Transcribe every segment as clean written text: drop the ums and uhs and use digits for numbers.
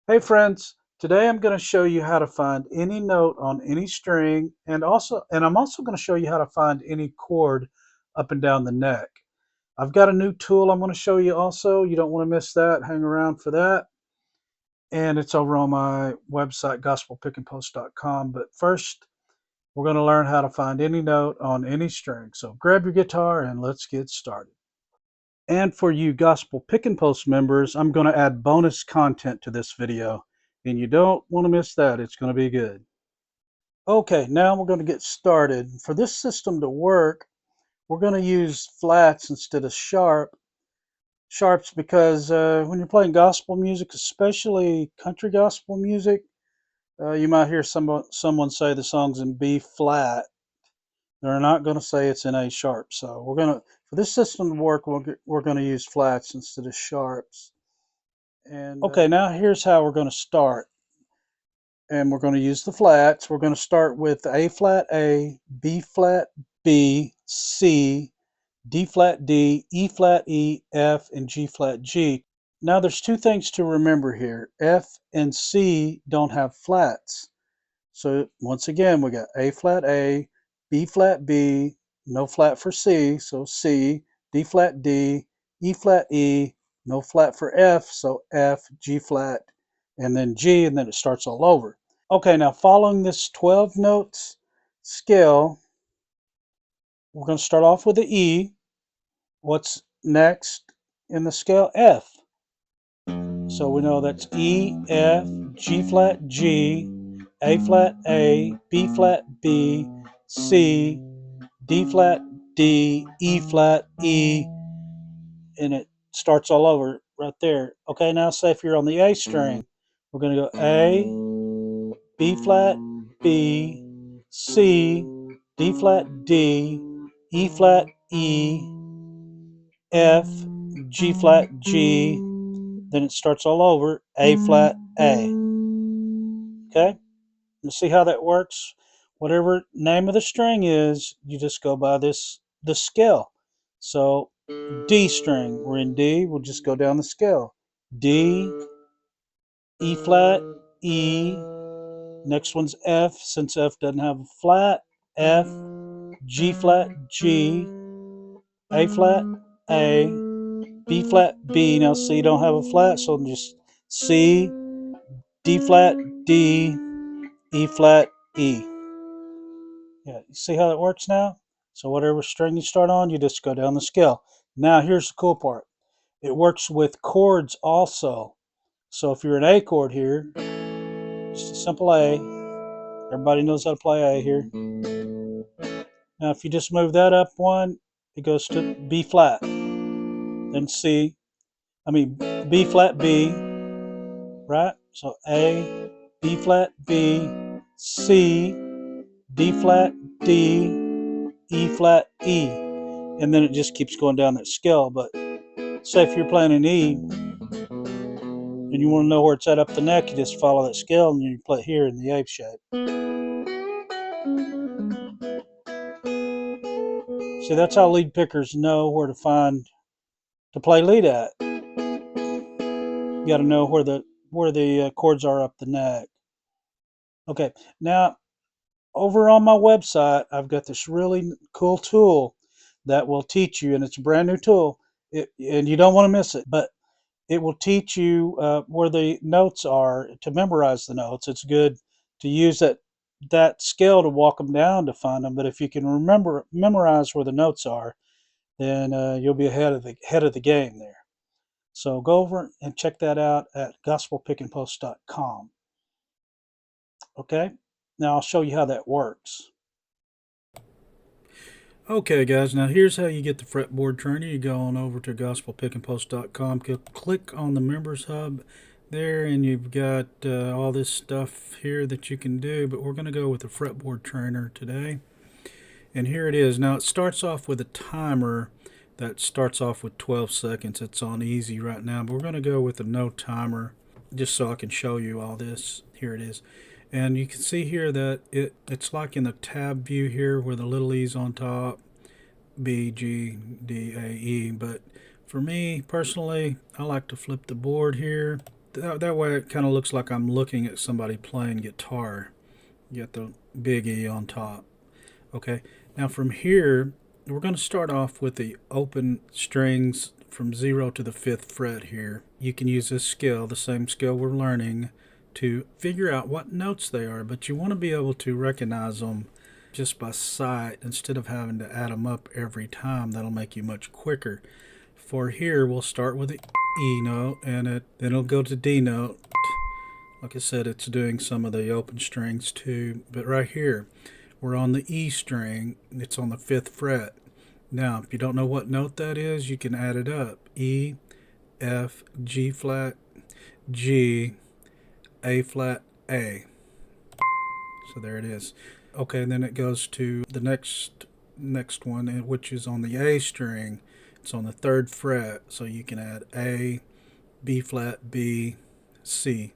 Hey friends, today I'm going to show you how to find any note on any string and I'm also going to show you how to find any chord up and down the neck. I've got a new tool I'm going to show you also. You don't want to miss that. Hang around for that. And it's over on my website gospelpickandpost.com. But first, we're going to learn how to find any note on any string. So grab your guitar and let's get started. And for you Gospel Pick and Post members, I'm going to add bonus content to this video, and you don't want to miss that. It's going to be good. Okay, now we're going to get started. For this system to work, we're going to use flats instead of sharps because when you're playing gospel music, especially country gospel music, you might hear someone say the song's in B flat. They're not going to say it's in A sharp. So for this system to work, we're going to use flats instead of sharps. And okay, now here's how we're going to start. And we're going to use the flats. We're going to start with A flat A, B flat B, C, D flat D, E flat E, F, and G flat G. Now there's two things to remember here. F and C don't have flats. So once again, we got A flat A, B flat B, no flat for C, so C, D flat D, E flat E, no flat for F, so F, G flat, and then G, and then it starts all over. Okay, now following this 12 notes scale, we're going to start off with the E. What's next in the scale? F. So we know that's E, F, G flat G, A flat A, B flat B, C, D flat D, E flat E, and it starts all over right there. Okay, now say if you're on the A string, we're going to go A, B flat B, C, D flat D, E flat E, F, G flat G, then it starts all over, A flat A. Okay? You see how that works? Whatever name of the string is, you just go by the scale. So D string, we're in D, we'll just go down the scale. D, E flat, E, next one's F, since F doesn't have a flat, F, G flat G, A flat A, B flat B. Now C don't have a flat, so just C, D flat D, E flat E. Yeah, you see how that works now? So whatever string you start on, you just go down the scale. Now here's the cool part. It works with chords also. So if you're an A chord here, just a simple A. Everybody knows how to play A here. Now if you just move that up one, it goes to B flat. Then B flat B, right? So A, B flat B, C, D flat D, E flat E. And then it just keeps going down that scale. But say if you're playing an E and you want to know where it's at up the neck, you just follow that scale and you play it here in the A shape. See, that's how lead pickers know where to play lead at. You got to know where the chords are up the neck. Okay, now over on my website, I've got this really cool tool that will teach you, and it's a brand new tool, and you don't want to miss it. But it will teach you where the notes are to memorize the notes. It's good to use that scale to walk them down to find them. But if you can memorize where the notes are, then you'll be ahead of the game there. So go over and check that out at gospelpickandpost.com. Okay, now I'll show you how that works. Okay, guys, now here's how you get the Fretboard trainer. You go on over to gospelpickandpost.com, click on the Members Hub there, and you've got all this stuff here that you can do, but we're going to go with the Fretboard trainer today. And here it is. Now, it starts off with a timer that starts off with 12 seconds. It's on easy right now, but we're going to go with a no timer just so I can show you all this. Here it is. And you can see here that it's like in the tab view here where the little e's on top, B, G, D, A, E. But for me personally, I like to flip the board here That way it kind of looks like I'm looking at somebody playing guitar. You got the big E on top. Okay, now from here, we're going to start off with the open strings from 0 to the 5th fret here. You can use this scale, the same scale we're learning, to figure out what notes they are, but you want to be able to recognize them just by sight instead of having to add them up every time. That'll make you much quicker. For here, we'll start with the E note, and then it'll go to D note. Like I said, it's doing some of the open strings too, but right here, we're on the E string. It's on the 5th fret. Now, if you don't know what note that is, you can add it up. E, F, G flat, G, A flat, A. So there it is. Okay, and then it goes to the next one, which is on the A string. It's on the 3rd fret, so you can add A, B flat, B, C.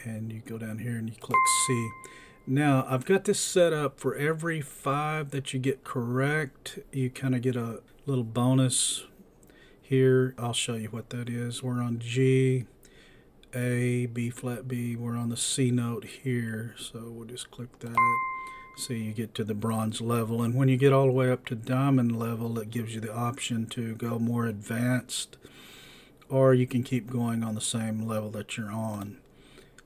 And you go down here and you click C. Now, I've got this set up for every 5 that you get correct, you kind of get a little bonus here. I'll show you what that is. We're on G, A, B flat, B. We're on the C note here, so we'll just click that. See, you get to the bronze level, and when you get all the way up to diamond level, it gives you the option to go more advanced, or you can keep going on the same level that you're on.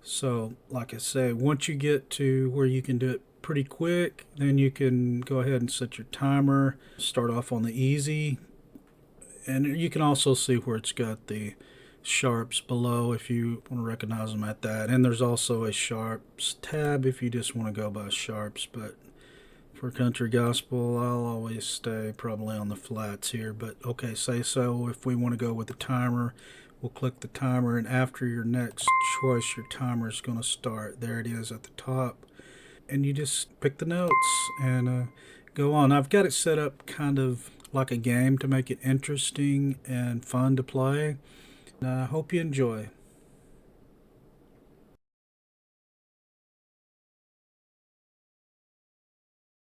So, like I say, once you get to where you can do it pretty quick, then you can go ahead and set your timer. Start off on the easy, and you can also see where it's got the sharps below if you want to recognize them at that. And there's also a sharps tab if you just want to go by sharps. But for country gospel, I'll always stay probably on the flats here. But okay, say so if we want to go with the timer. We'll click the timer, and after your next choice, your timer is going to start. There it is at the top. And you just pick the notes and go on. I've got it set up kind of like a game to make it interesting and fun to play. And I hope you enjoy.